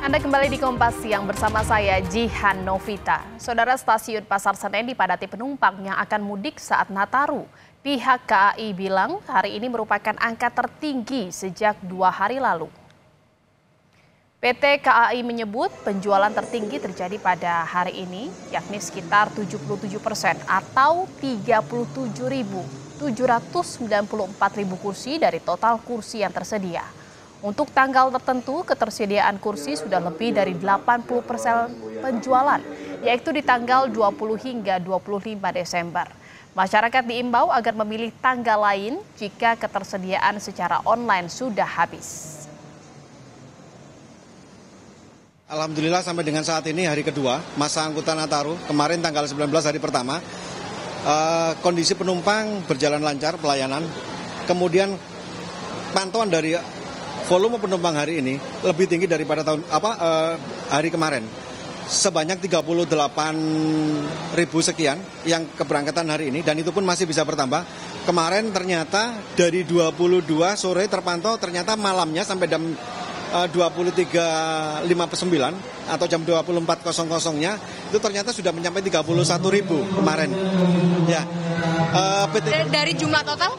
Anda kembali di Kompas Siang bersama saya Jihan Novita. Saudara, stasiun Pasar Senen dipadati penumpang yang akan mudik saat Nataru. Pihak KAI bilang hari ini merupakan angka tertinggi sejak 2 hari lalu. PT KAI menyebut penjualan tertinggi terjadi pada hari ini, yakni sekitar 77% atau 37.794.000 kursi dari total kursi yang tersedia. Untuk tanggal tertentu, ketersediaan kursi sudah lebih dari 80% penjualan, yaitu di tanggal 20 hingga 25 Desember. Masyarakat diimbau agar memilih tanggal lain jika ketersediaan secara online sudah habis. Alhamdulillah sampai dengan saat ini hari kedua masa angkutan Nataru, kemarin tanggal 19 hari pertama, kondisi penumpang berjalan lancar pelayanan, kemudian pantauan dari volume penumpang hari ini lebih tinggi daripada hari kemarin. Sebanyak 38.000 sekian yang keberangkatan hari ini, dan itu pun masih bisa bertambah. Kemarin ternyata dari 22 sore terpantau ternyata malamnya sampai jam 23.59 atau jam 24.00-nya itu ternyata sudah mencapai 31.000 kemarin. Ya. Dari jumlah total?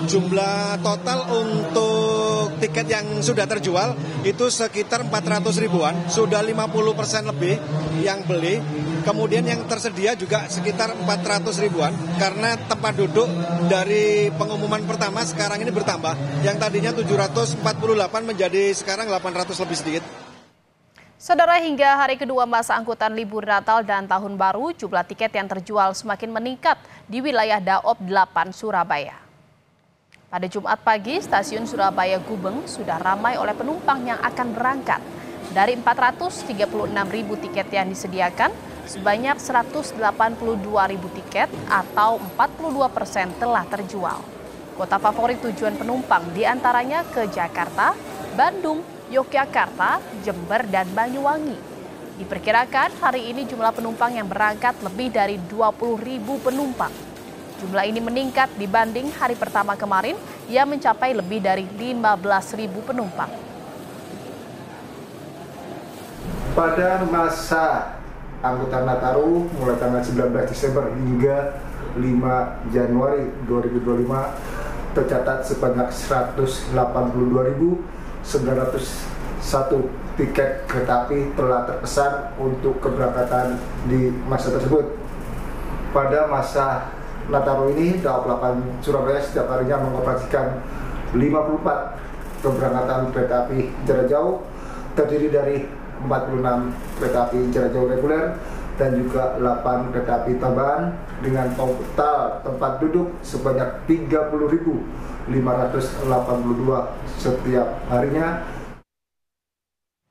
Jumlah total untuk tiket yang sudah terjual itu sekitar 400 ribuan, sudah 50% lebih yang beli. Kemudian yang tersedia juga sekitar 400 ribuan karena tempat duduk dari pengumuman pertama sekarang ini bertambah. Yang tadinya 748 menjadi sekarang 800 lebih sedikit. Saudara, hingga hari kedua masa angkutan libur Natal dan Tahun Baru, jumlah tiket yang terjual semakin meningkat di wilayah Daop 8 Surabaya. Pada Jumat pagi, stasiun Surabaya Gubeng sudah ramai oleh penumpang yang akan berangkat. Dari 436.000 tiket yang disediakan, sebanyak 182.000 tiket atau 42% telah terjual. Kota favorit tujuan penumpang diantaranya ke Jakarta, Bandung, Yogyakarta, Jember, dan Banyuwangi. Diperkirakan hari ini jumlah penumpang yang berangkat lebih dari 20.000 penumpang. Jumlah ini meningkat dibanding hari pertama kemarin yang mencapai lebih dari 15.000 penumpang. Pada masa angkutan Nataru mulai tanggal 19 Desember hingga 5 Januari 2025 tercatat sebanyak 182.901 tiket kereta api telah terpesan untuk keberangkatan di masa tersebut. Pada masa Nataru ini, Daop 8 Surabaya setiap harinya mengoperasikan 54 keberangkatan kereta api jarak jauh, terdiri dari 46 kereta api jarak jauh reguler dan juga 8 kereta api tambahan dengan total tempat duduk sebanyak 30.582 setiap harinya.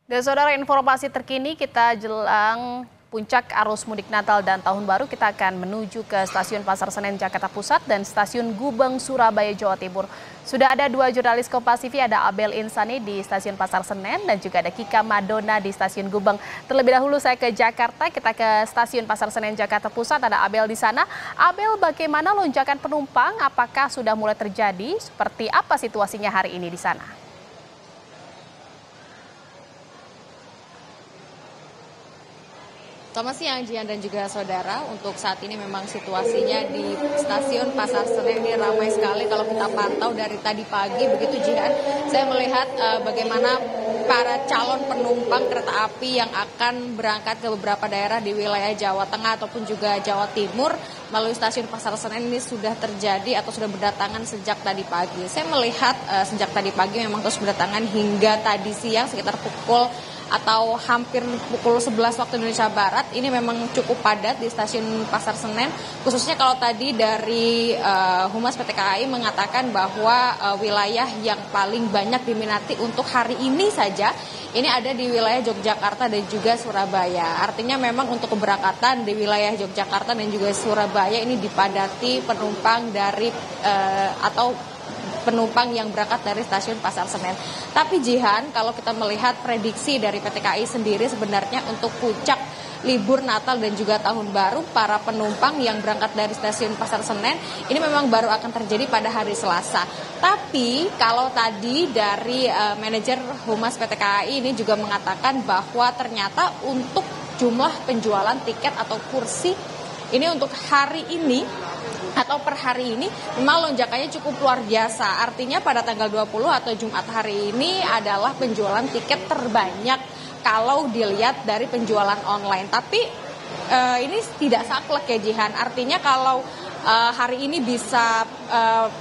Dan saudara, informasi terkini kita jelang puncak arus mudik Natal dan Tahun Baru, kita akan menuju ke Stasiun Pasar Senen Jakarta Pusat dan Stasiun Gubeng Surabaya Jawa Timur. Sudah ada 2 jurnalis Kompas TV, ada Abel Insani di Stasiun Pasar Senen dan juga ada Kika Madona di Stasiun Gubeng. Terlebih dahulu saya ke Jakarta, kita ke Stasiun Pasar Senen Jakarta Pusat, ada Abel di sana. Abel, bagaimana lonjakan penumpang? Apakah sudah mulai terjadi? Seperti apa situasinya hari ini di sana? Selamat siang Jian dan juga saudara. Untuk saat ini memang situasinya di stasiun Pasar Senen ini ramai sekali. Kalau kita pantau dari tadi pagi begitu Jian, saya melihat bagaimana para calon penumpang kereta api yang akan berangkat ke beberapa daerah di wilayah Jawa Tengah ataupun juga Jawa Timur melalui stasiun Pasar Senen ini sudah terjadi atau sudah berdatangan sejak tadi pagi. Saya melihat sejak tadi pagi memang terus berdatangan hingga tadi siang sekitar pukul atau hampir pukul 11 waktu Indonesia Barat. Ini memang cukup padat di stasiun Pasar Senen, khususnya kalau tadi dari Humas PT KAI mengatakan bahwa wilayah yang paling banyak diminati untuk hari ini saja ini ada di wilayah Yogyakarta dan juga Surabaya. Artinya memang untuk keberangkatan di wilayah Yogyakarta dan juga Surabaya ini dipadati penumpang dari atau penumpang yang berangkat dari stasiun Pasar Senen. Tapi Jihan, kalau kita melihat prediksi dari PT KAI sendiri sebenarnya untuk puncak libur Natal dan juga Tahun Baru, para penumpang yang berangkat dari stasiun Pasar Senen ini memang baru akan terjadi pada hari Selasa. Tapi kalau tadi dari manajer Humas PT KAI ini juga mengatakan bahwa ternyata untuk jumlah penjualan tiket atau kursi ini untuk hari ini atau per hari ini memang lonjakannya cukup luar biasa. Artinya pada tanggal 20 atau Jumat hari ini adalah penjualan tiket terbanyak kalau dilihat dari penjualan online. Tapi ini tidak saklek ya Jihan. Artinya kalau hari ini bisa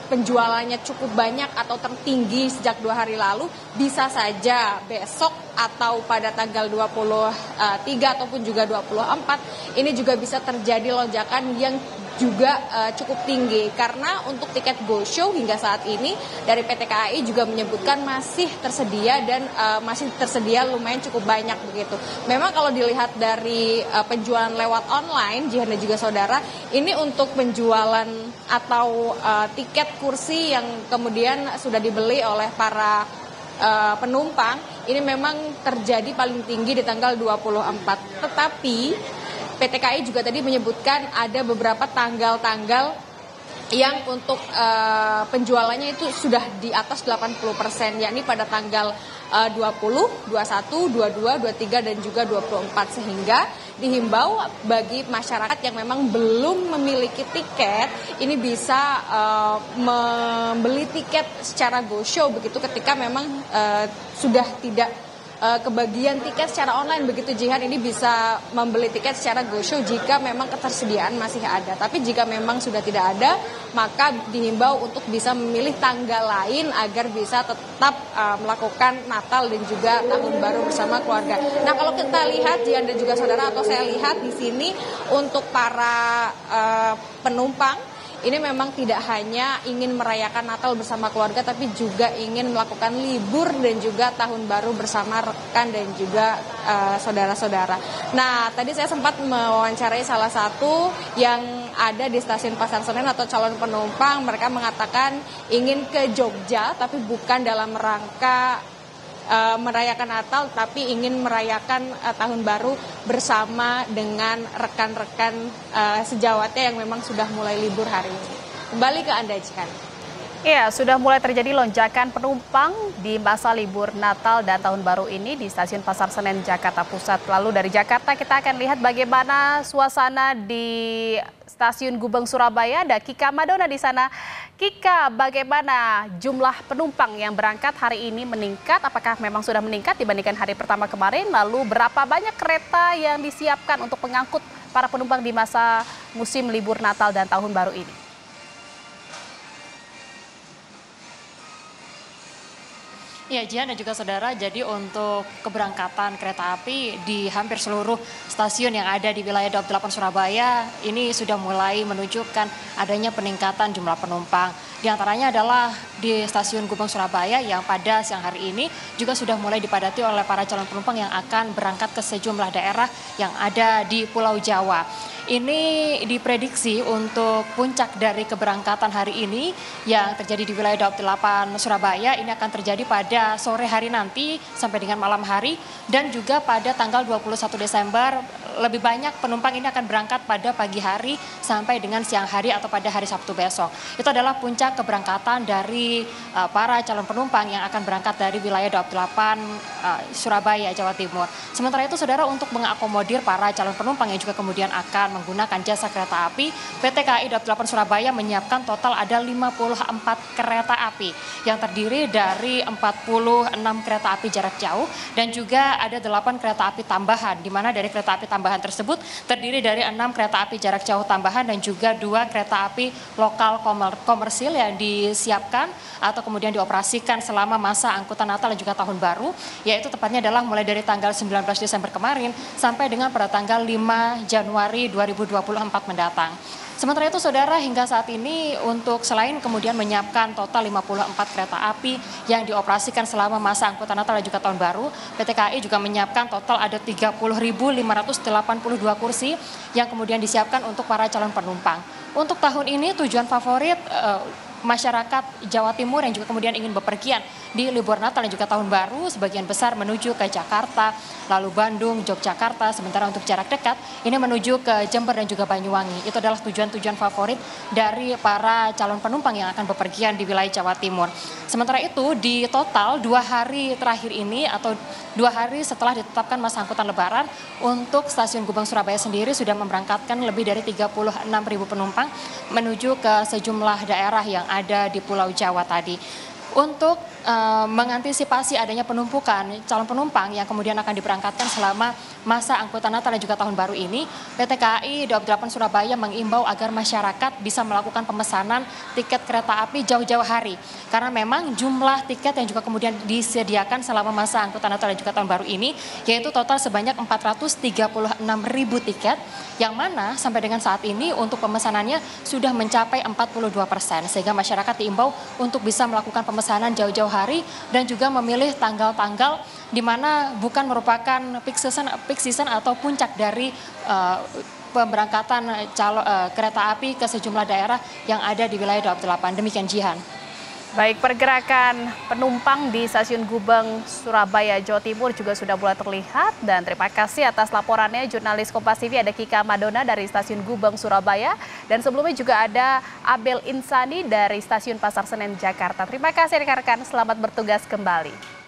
penjualannya cukup banyak atau tertinggi sejak 2 hari lalu, bisa saja besok atau pada tanggal 23 ataupun juga 24 ini juga bisa terjadi lonjakan yang juga cukup tinggi, karena untuk tiket Go Show hingga saat ini dari PT KAI juga menyebutkan masih tersedia dan masih tersedia lumayan cukup banyak begitu. Memang kalau dilihat dari penjualan lewat online, Jihan dan juga saudara, ini untuk penjualan atau tiket kursi yang kemudian sudah dibeli oleh para penumpang ini memang terjadi paling tinggi di tanggal 24. Tetapi PT KAI juga tadi menyebutkan ada beberapa tanggal-tanggal yang untuk penjualannya itu sudah di atas 80%, yakni pada tanggal 20, 21, 22, 23 dan juga 24, sehingga dihimbau bagi masyarakat yang memang belum memiliki tiket ini bisa membeli tiket secara Go Show begitu ketika memang sudah tidak kebagian tiket secara online begitu Jihan, ini bisa membeli tiket secara Go Show jika memang ketersediaan masih ada. Tapi jika memang sudah tidak ada, maka dihimbau untuk bisa memilih tanggal lain agar bisa tetap melakukan Natal dan juga Tahun Baru bersama keluarga. Nah, kalau kita lihat Jihan dan juga saudara, atau saya lihat di sini untuk para penumpang ini memang tidak hanya ingin merayakan Natal bersama keluarga, tapi juga ingin melakukan libur dan juga Tahun Baru bersama rekan dan juga saudara-saudara. Nah, tadi saya sempat mewawancarai salah satu yang ada di stasiun Pasar Senen atau calon penumpang. Mereka mengatakan ingin ke Jogja, tapi bukan dalam rangka merayakan Natal, tapi ingin merayakan Tahun Baru bersama dengan rekan-rekan sejawatnya yang memang sudah mulai libur hari ini. Kembali ke Anda, Jihan. Iya, sudah mulai terjadi lonjakan penumpang di masa libur Natal dan Tahun Baru ini di Stasiun Pasar Senen, Jakarta Pusat. Lalu dari Jakarta kita akan lihat bagaimana suasana di Stasiun Gubeng Surabaya. Ada Kika Madona di sana. Kika, bagaimana jumlah penumpang yang berangkat hari ini meningkat? Apakah memang sudah meningkat dibandingkan hari pertama kemarin? Lalu berapa banyak kereta yang disiapkan untuk mengangkut para penumpang di masa musim libur Natal dan Tahun Baru ini? Ya, Jihan dan juga saudara, jadi untuk keberangkatan kereta api di hampir seluruh stasiun yang ada di wilayah Daob 8 Surabaya ini sudah mulai menunjukkan adanya peningkatan jumlah penumpang. Di antaranya adalah di stasiun Gubeng Surabaya yang pada siang hari ini juga sudah mulai dipadati oleh para calon penumpang yang akan berangkat ke sejumlah daerah yang ada di Pulau Jawa. Ini diprediksi untuk puncak dari keberangkatan hari ini yang terjadi di wilayah Daob 8 Surabaya ini akan terjadi pada sore hari nanti sampai dengan malam hari, dan juga pada tanggal 21 Desember lebih banyak penumpang ini akan berangkat pada pagi hari sampai dengan siang hari atau pada hari Sabtu besok. Itu adalah puncak keberangkatan dari para calon penumpang yang akan berangkat dari wilayah Daob 8 Surabaya, Jawa Timur. Sementara itu saudara, untuk mengakomodir para calon penumpang yang juga kemudian akan menggunakan jasa kereta api, PT KAI Daob 8 Surabaya menyiapkan total ada 54 kereta api yang terdiri dari 46 kereta api jarak jauh dan juga ada 8 kereta api tambahan, di mana dari kereta api tambahan tersebut terdiri dari 6 kereta api jarak jauh tambahan dan juga 2 kereta api lokal komersil yang disiapkan atau kemudian dioperasikan selama masa angkutan Natal dan juga Tahun Baru, yaitu tepatnya adalah mulai dari tanggal 19 Desember kemarin sampai dengan pada tanggal 5 Januari 2024 mendatang. Sementara itu saudara, hingga saat ini untuk selain kemudian menyiapkan total 54 kereta api yang dioperasikan selama masa angkutan Natal dan juga Tahun Baru, PT KAI juga menyiapkan total ada 30.582 kursi yang kemudian disiapkan untuk para calon penumpang. Untuk tahun ini tujuan favorit masyarakat Jawa Timur yang juga kemudian ingin bepergian di libur Natal dan juga Tahun Baru, sebagian besar menuju ke Jakarta, lalu Bandung, Yogyakarta, sementara untuk jarak dekat ini menuju ke Jember dan juga Banyuwangi. Itu adalah tujuan-tujuan favorit dari para calon penumpang yang akan bepergian di wilayah Jawa Timur. Sementara itu di total 2 hari terakhir ini atau 2 hari setelah ditetapkan masa angkutan Lebaran, untuk stasiun Gubeng Surabaya sendiri sudah memberangkatkan lebih dari 36.000 penumpang menuju ke sejumlah daerah yang ada di Pulau Jawa tadi. Untuk mengantisipasi adanya penumpukan calon penumpang yang kemudian akan diberangkatkan selama masa angkutan Natal dan juga Tahun Baru ini, PT KAI Daob 8 Surabaya mengimbau agar masyarakat bisa melakukan pemesanan tiket kereta api jauh-jauh hari. Karena memang jumlah tiket yang juga kemudian disediakan selama masa angkutan Natal dan juga Tahun Baru ini, yaitu total sebanyak 436.000 tiket, yang mana sampai dengan saat ini untuk pemesanannya sudah mencapai 42%, sehingga masyarakat diimbau untuk bisa melakukan pemesanan jauh-jauh hari dan juga memilih tanggal-tanggal di mana bukan merupakan peak season atau puncak dari pemberangkatan kereta api ke sejumlah daerah yang ada di wilayah Daob 8. Demikian Jihan. Baik, pergerakan penumpang di stasiun Gubeng Surabaya, Jawa Timur juga sudah mulai terlihat. Dan terima kasih atas laporannya jurnalis Kompas TV, ada Kika Madona dari stasiun Gubeng Surabaya. Dan sebelumnya juga ada Abel Insani dari stasiun Pasar Senen Jakarta. Terima kasih rekan-rekan, selamat bertugas kembali.